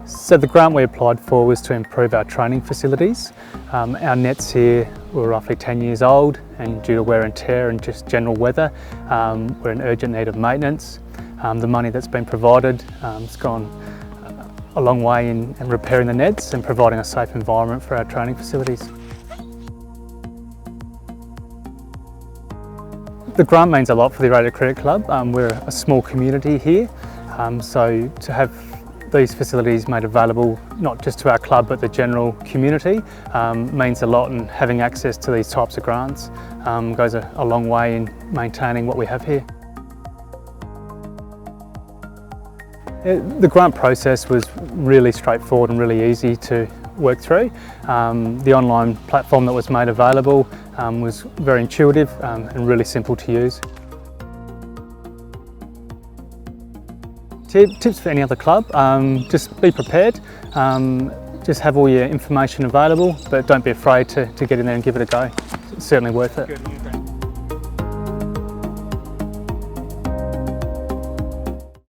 So the grant we applied for was to improve our training facilities. Our nets here were roughly 10 years old, and due to wear and tear and just general weather, we're in urgent need of maintenance. The money that's been provided has gone a long way in repairing the nets and providing a safe environment for our training facilities. The grant means a lot for the Uraidla Cricket Club. We're a small community here, so to have these facilities made available not just to our club but the general community means a lot, and having access to these types of grants goes a long way in maintaining what we have here. The grant process was really straightforward and really easy to work through. The online platform that was made available was very intuitive and really simple to use. Tips for any other club, just be prepared, just have all your information available, but don't be afraid to get in there and give it a go. It's certainly worth it.